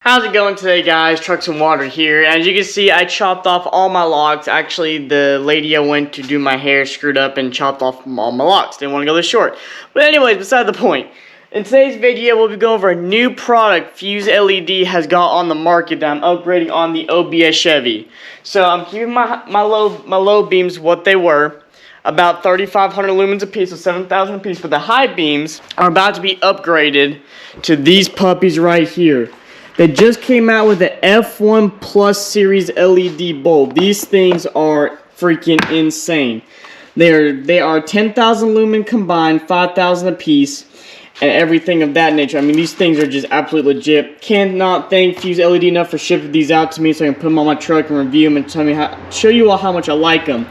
How's it going today, guys? Trucks and Water here. As you can see, I chopped off all my locks. Actually, the lady I went to do my hair screwed up and chopped off all my locks. Didn't want to go this short. But anyways, beside the point. In today's video, we'll be going over a new product Fuzed LED has got on the market that I'm upgrading on the OBS Chevy. So I'm keeping my low beams what they were, about 3,500 lumens a piece, so 7,000 a piece. But the high beams are about to be upgraded to these puppies right here. They just came out with the F1 Plus Series LED bulb. These things are freaking insane. They are 10,000 lumen combined, 5,000 a piece, and everything of that nature. I mean, these things are just absolutely legit. Cannot thank Fuzed LED enough for shipping these out to me so I can put them on my truck and review them and show you all how much I like them.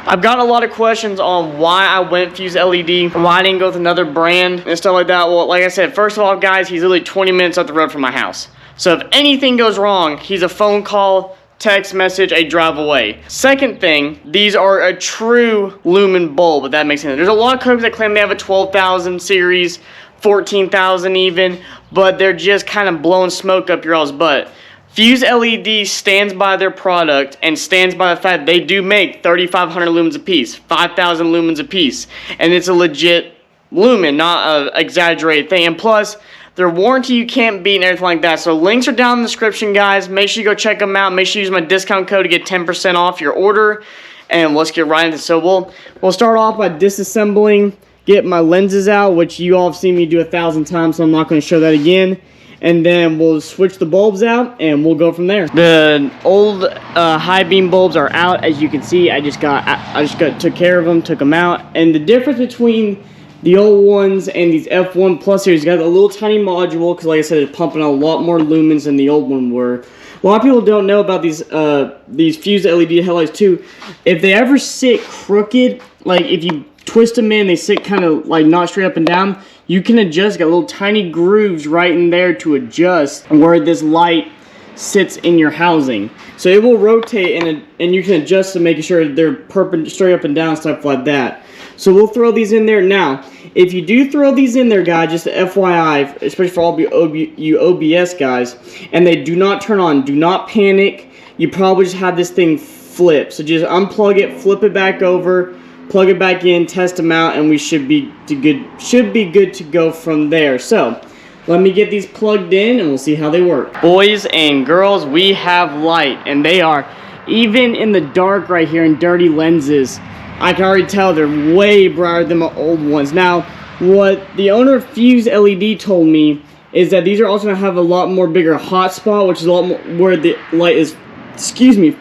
I've gotten a lot of questions on why I went Fuzed LED, why I didn't go with another brand and stuff like that. Well, like I said, first of all, guys, he's literally 20 minutes up the road from my house. So if anything goes wrong, he's a phone call, text message, a drive away. Second thing, these are a true lumen bulb, if that makes sense. There's a lot of companies that claim they have a 12,000 series, 14,000 even, but they're just kind of blowing smoke up your all's butt. Fuzed LED stands by their product and stands by the fact they do make 3,500 lumens a piece, 5,000 lumens a piece, and it's a legit lumen, not an exaggerated thing. And plus, their warranty you can't beat and everything like that. So links are down in the description, guys. Make sure you go check them out. Make sure you use my discount code to get 10% off your order. And let's get right into it. So we'll start off by disassembling, get my lenses out, which you all have seen me do 1,000 times, so I'm not going to show that again. And then we'll switch the bulbs out and we'll go from there. The old high beam bulbs are out, as you can see. I just took care of them, took them out. And the difference between the old ones and these F1 Plus series got a little tiny module because, like I said, it's pumping a lot more lumens than the old one were. A lot of people don't know about these Fuzed LED headlights too. If they ever sit crooked, like if you twist them in, they sit kind of like not straight up and down, you can adjust. Got little tiny grooves right in there to adjust where this light sits in your housing. So it will rotate and you can adjust to making sure they're straight up and down, stuff like that. So we'll throw these in there now. If you do throw these in there, guys, just FYI, especially for all you OBS guys, and they do not turn on, do not panic. You probably just have this thing flip. So just unplug it, flip it back over, plug it back in, test them out, and we should be good to go from there. So let me get these plugged in and we'll see how they work. Boys and girls, we have light, and they are, even in the dark right here in dirty lenses, I can already tell they're way brighter than my old ones. Now, what the owner of Fuzed LED told me is that these are also going to have a lot more bigger hotspot, which is a lot more where the light is,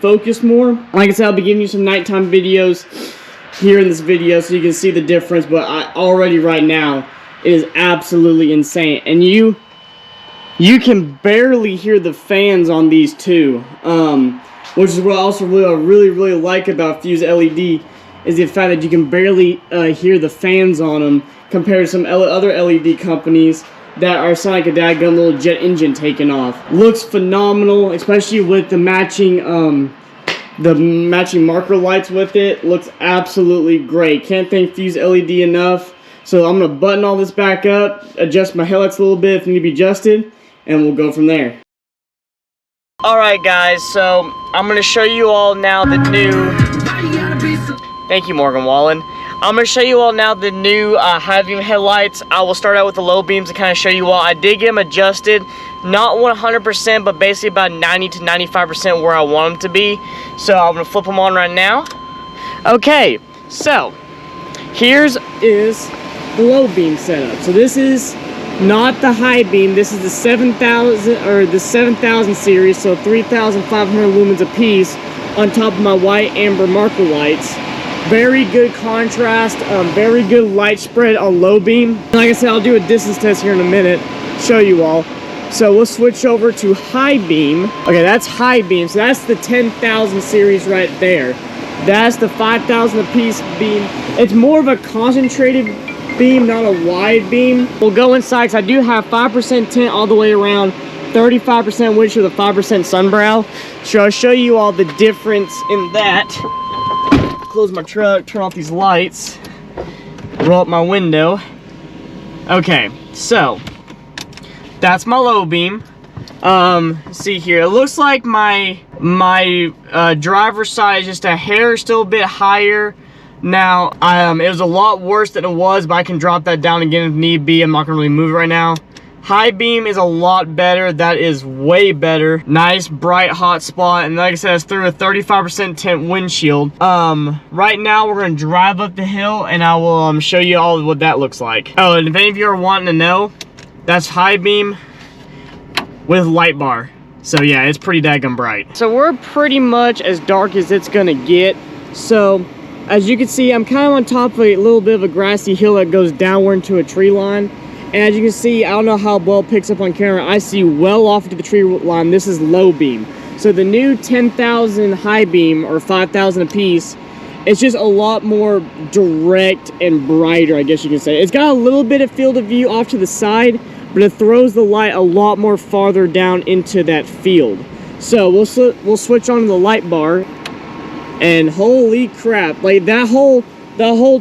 focused more. Like I said, I'll be giving you some nighttime videos here in this video so you can see the difference, but already right now, it is absolutely insane. And you can barely hear the fans on these too, which is what I also really like about Fuzed LED, is the fact that you can barely hear the fans on them compared to some other LED companies that are sounding like a daggone little jet engine taking off. Looks phenomenal, especially with the matching marker lights with it. Looks absolutely great. Can't thank Fuzed LED enough. So I'm gonna button all this back up, adjust my headlights a little bit if they need to be adjusted, and we'll go from there. Alright guys, so I'm gonna show you all now the new... Thank you, Morgan Wallen. I'm going to show you all now the new high beam headlights. I will start out with the low beams to kind of show you all. I did get them adjusted, not 100%, but basically about 90 to 95% where I want them to be. So I'm going to flip them on right now. Okay, so here's the low beam setup. So this is not the high beam. This is the 7,000 series, so 3,500 lumens a piece on top of my white amber marker lights. Very good contrast, very good light spread on low beam. Like I said, I'll do a distance test here in a minute, show you all. So we'll switch over to high beam. Okay, that's high beam, so that's the 10,000 series right there. That's the 5,000 a piece beam. It's more of a concentrated beam, not a wide beam. We'll go inside, because I do have 5% tint all the way around, 35% windshield with 5% sunbrow. So I'll show you all the difference in that. Close my truck, turn off these lights, roll up my window. Okay, so that's my low beam. See here, it looks like my driver's side is just a hair still a bit higher. Now, it was a lot worse than it was, but I can drop that down again if need be. I'm not gonna really move it right now. High beam is a lot better. That is way better. Nice, bright, hot spot. And like I said, it's through a 35% tint windshield. Right now, we're gonna drive up the hill, and I will show you all what that looks like. Oh, and if any of you are wanting to know, that's high beam with light bar. So yeah, it's pretty daggum bright. So we're pretty much as dark as it's gonna get. So as you can see, I'm kind of on top of a little bit of a grassy hill that goes downward into a tree line. And as you can see, I don't know how well it picks up on camera, I see well off into the tree line. This is low beam. So the new 10,000 high beam, or 5,000 a piece, it's just a lot more direct and brighter, I guess you can say. It's got a little bit of field of view off to the side, but it throws the light a lot more farther down into that field. So we'll switch on to the light bar, and holy crap, like that whole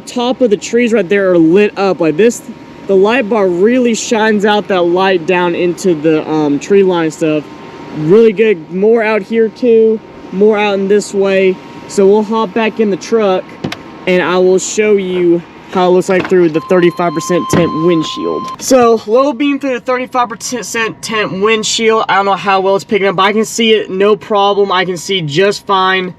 top of the trees right there are lit up like this. The light bar really shines out that light down into the tree line stuff. Really good. More out here too, more out in this way. So we'll hop back in the truck and I will show you how it looks like through the 35% tint windshield. So low beam through the 35% tint windshield. I don't know how well it's picking up, but I can see it no problem. I can see just fine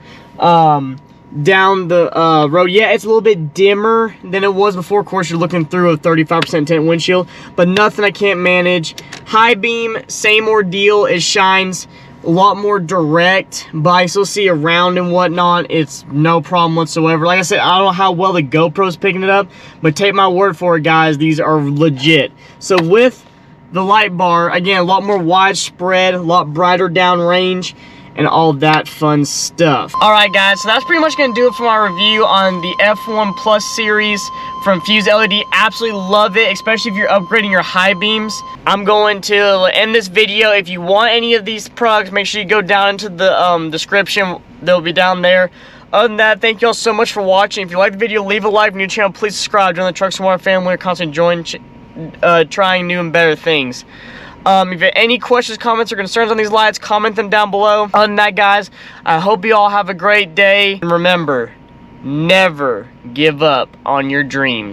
down the road. Yeah, it's a little bit dimmer than it was before. Of course, you're looking through a 35% tint windshield, but nothing I can't manage. High beam, same ordeal. It shines a lot more direct, but I still see around and whatnot. It's no problem whatsoever. Like I said, I don't know how well the GoPro's picking it up, but take my word for it, guys, these are legit. So with the light bar, again, a lot more widespread, a lot brighter downrange, and all that fun stuff. Alright guys, so that's pretty much going to do it for my review on the F1 Plus series from Fuzed LED. Absolutely love it, especially if you're upgrading your high beams. I'm going to end this video. If you want any of these products, make sure you go down into the description. They'll be down there. Other than that, thank you all so much for watching. If you like the video, leave a like. New channel, please subscribe. Join the Trucks and Water family. We're constantly trying new and better things. If you have any questions, comments, or concerns on these lights, comment them down below. Other than that, guys, I hope you all have a great day. And remember, never give up on your dreams.